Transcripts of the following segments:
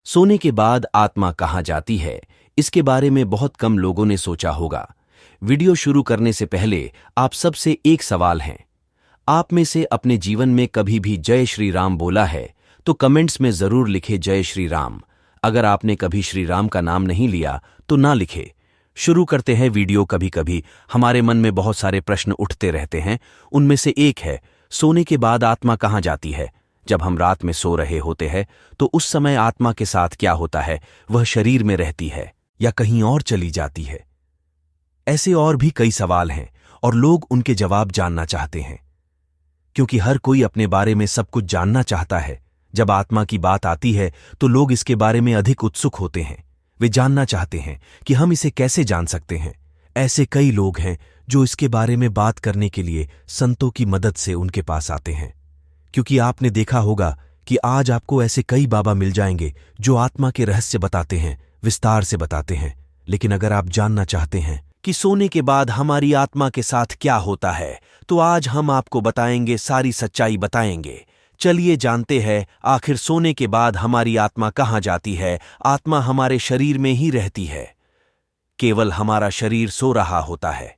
सोने के बाद आत्मा कहाँ जाती है, इसके बारे में बहुत कम लोगों ने सोचा होगा। वीडियो शुरू करने से पहले आप सबसे एक सवाल है। आप में से अपने जीवन में कभी भी जय श्री राम बोला है तो कमेंट्स में जरूर लिखे जय श्री राम। अगर आपने कभी श्री राम का नाम नहीं लिया तो ना लिखे। शुरू करते हैं वीडियो। कभी कभी हमारे मन में बहुत सारे प्रश्न उठते रहते हैं। उनमें से एक है, सोने के बाद आत्मा कहाँ जाती है। जब हम रात में सो रहे होते हैं तो उस समय आत्मा के साथ क्या होता है? वह शरीर में रहती है या कहीं और चली जाती है? ऐसे और भी कई सवाल हैं और लोग उनके जवाब जानना चाहते हैं, क्योंकि हर कोई अपने बारे में सब कुछ जानना चाहता है। जब आत्मा की बात आती है तो लोग इसके बारे में अधिक उत्सुक होते हैं। वे जानना चाहते हैं कि हम इसे कैसे जान सकते हैं। ऐसे कई लोग हैं जो इसके बारे में बात करने के लिए संतों की मदद से उनके पास आते हैं, क्योंकि आपने देखा होगा कि आज आपको ऐसे कई बाबा मिल जाएंगे जो आत्मा के रहस्य बताते हैं, विस्तार से बताते हैं। लेकिन अगर आप जानना चाहते हैं कि सोने के बाद हमारी आत्मा के साथ क्या होता है, तो आज हम आपको बताएंगे, सारी सच्चाई बताएंगे। चलिए जानते हैं आखिर सोने के बाद हमारी आत्मा कहाँ जाती है। आत्मा हमारे शरीर में ही रहती है। केवल हमारा शरीर सो रहा होता है।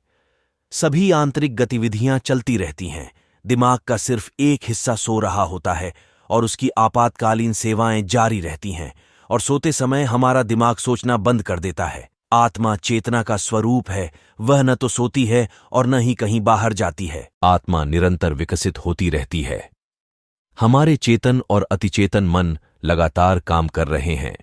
सभी आंतरिक गतिविधियां चलती रहती हैं। दिमाग का सिर्फ एक हिस्सा सो रहा होता है और उसकी आपातकालीन सेवाएं जारी रहती हैं। और सोते समय हमारा दिमाग सोचना बंद कर देता है। आत्मा चेतना का स्वरूप है। वह न तो सोती है और न ही कहीं बाहर जाती है। आत्मा निरंतर विकसित होती रहती है। हमारे चेतन और अतिचेतन मन लगातार काम कर रहे हैं।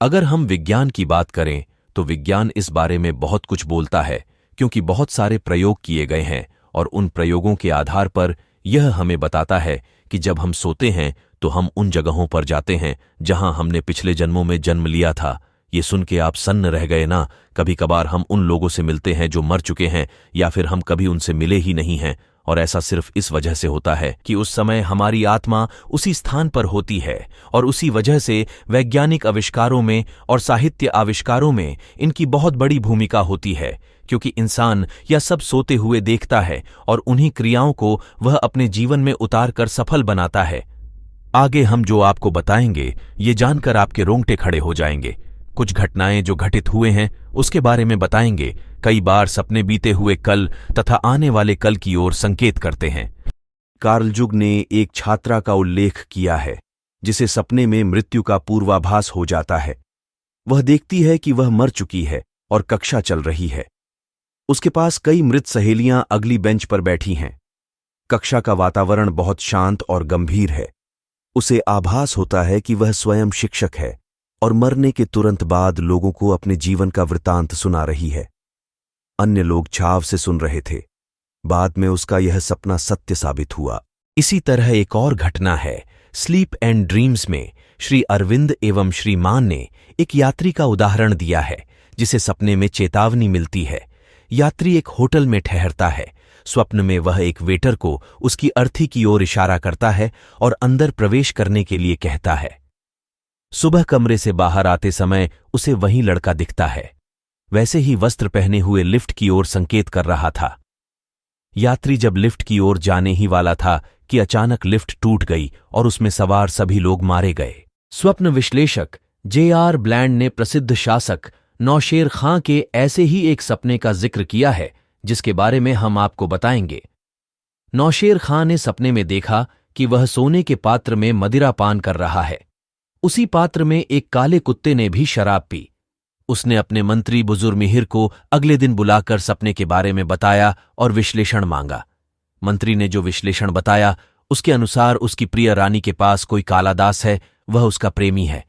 अगर हम विज्ञान की बात करें तो विज्ञान इस बारे में बहुत कुछ बोलता है, क्योंकि बहुत सारे प्रयोग किए गए हैं और उन प्रयोगों के आधार पर यह हमें बताता है कि जब हम सोते हैं तो हम उन जगहों पर जाते हैं जहां हमने पिछले जन्मों में जन्म लिया था। ये सुन के आप सन्न रह गए ना? कभी कभार हम उन लोगों से मिलते हैं जो मर चुके हैं, या फिर हम कभी उनसे मिले ही नहीं हैं। और ऐसा सिर्फ इस वजह से होता है कि उस समय हमारी आत्मा उसी स्थान पर होती है। और उसी वजह से वैज्ञानिक आविष्कारों में और साहित्य आविष्कारों में इनकी बहुत बड़ी भूमिका होती है, क्योंकि इंसान यह सब सोते हुए देखता है और उन्हीं क्रियाओं को वह अपने जीवन में उतार कर सफल बनाता है। आगे हम जो आपको बताएंगे ये जानकर आपके रोंगटे खड़े हो जाएंगे। कुछ घटनाएं जो घटित हुए हैं उसके बारे में बताएंगे। कई बार सपने बीते हुए कल तथा आने वाले कल की ओर संकेत करते हैं। कार्ल जुग ने एक छात्रा का उल्लेख किया है जिसे सपने में मृत्यु का पूर्वाभास हो जाता है। वह देखती है कि वह मर चुकी है और कक्षा चल रही है। उसके पास कई मृत सहेलियां अगली बेंच पर बैठी हैं। कक्षा का वातावरण बहुत शांत और गंभीर है। उसे आभास होता है कि वह स्वयं शिक्षक है और मरने के तुरंत बाद लोगों को अपने जीवन का वृतांत सुना रही है। अन्य लोग छाव से सुन रहे थे। बाद में उसका यह सपना सत्य साबित हुआ। इसी तरह एक और घटना है। स्लीप एंड ड्रीम्स में श्री अरविंद एवं श्री मान ने एक यात्री का उदाहरण दिया है जिसे सपने में चेतावनी मिलती है। यात्री एक होटल में ठहरता है। स्वप्न में वह एक वेटर को उसकी अर्थी की ओर इशारा करता है और अंदर प्रवेश करने के लिए कहता है। सुबह कमरे से बाहर आते समय उसे वही लड़का दिखता है, वैसे ही वस्त्र पहने हुए लिफ्ट की ओर संकेत कर रहा था। यात्री जब लिफ्ट की ओर जाने ही वाला था कि अचानक लिफ्ट टूट गई और उसमें सवार सभी लोग मारे गए। स्वप्न विश्लेषक J.R. ब्लैंड ने प्रसिद्ध शासक नौशेर खां के ऐसे ही एक सपने का जिक्र किया है जिसके बारे में हम आपको बताएंगे। नौशेर खां ने सपने में देखा कि वह सोने के पात्र में मदिरा पान कर रहा है। उसी पात्र में एक काले कुत्ते ने भी शराब पी। उसने अपने मंत्री बुजुर्ग मिहिर को अगले दिन बुलाकर सपने के बारे में बताया और विश्लेषण मांगा। मंत्री ने जो विश्लेषण बताया उसके अनुसार उसकी प्रिय रानी के पास कोई काला दास है, वह उसका प्रेमी है।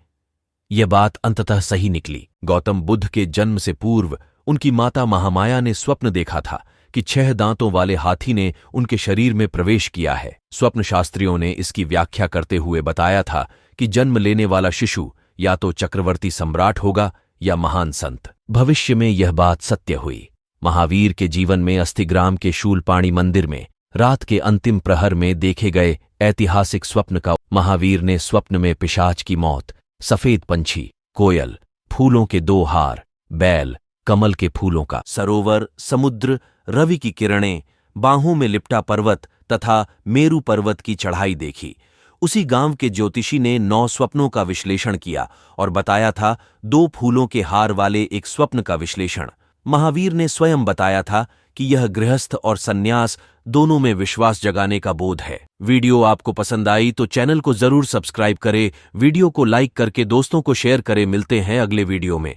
यह बात अंततः सही निकली। गौतम बुद्ध के जन्म से पूर्व उनकी माता महामाया ने स्वप्न देखा था कि 6 दांतों वाले हाथी ने उनके शरीर में प्रवेश किया है। स्वप्न शास्त्रियों ने इसकी व्याख्या करते हुए बताया था कि जन्म लेने वाला शिशु या तो चक्रवर्ती सम्राट होगा या महान संत। भविष्य में यह बात सत्य हुई। महावीर के जीवन में अस्थिग्राम के शूलपाणी मंदिर में रात के अंतिम प्रहर में देखे गए ऐतिहासिक स्वप्न का महावीर ने स्वप्न में पिशाच की मौत, सफेद पंछी, कोयल, फूलों के 2 हार, बैल, कमल के फूलों का सरोवर, समुद्र, रवि की किरणें, बाहों में लिपटा पर्वत तथा मेरू पर्वत की चढ़ाई देखी। उसी गांव के ज्योतिषी ने 9 स्वप्नों का विश्लेषण किया और बताया था 2 फूलों के हार वाले एक स्वप्न का विश्लेषण। महावीर ने स्वयं बताया था कि यह गृहस्थ और सन्यास दोनों में विश्वास जगाने का बोध है। वीडियो आपको पसंद आई तो चैनल को जरूर सब्सक्राइब करें, वीडियो को लाइक करके दोस्तों को शेयर करें। मिलते हैं अगले वीडियो में।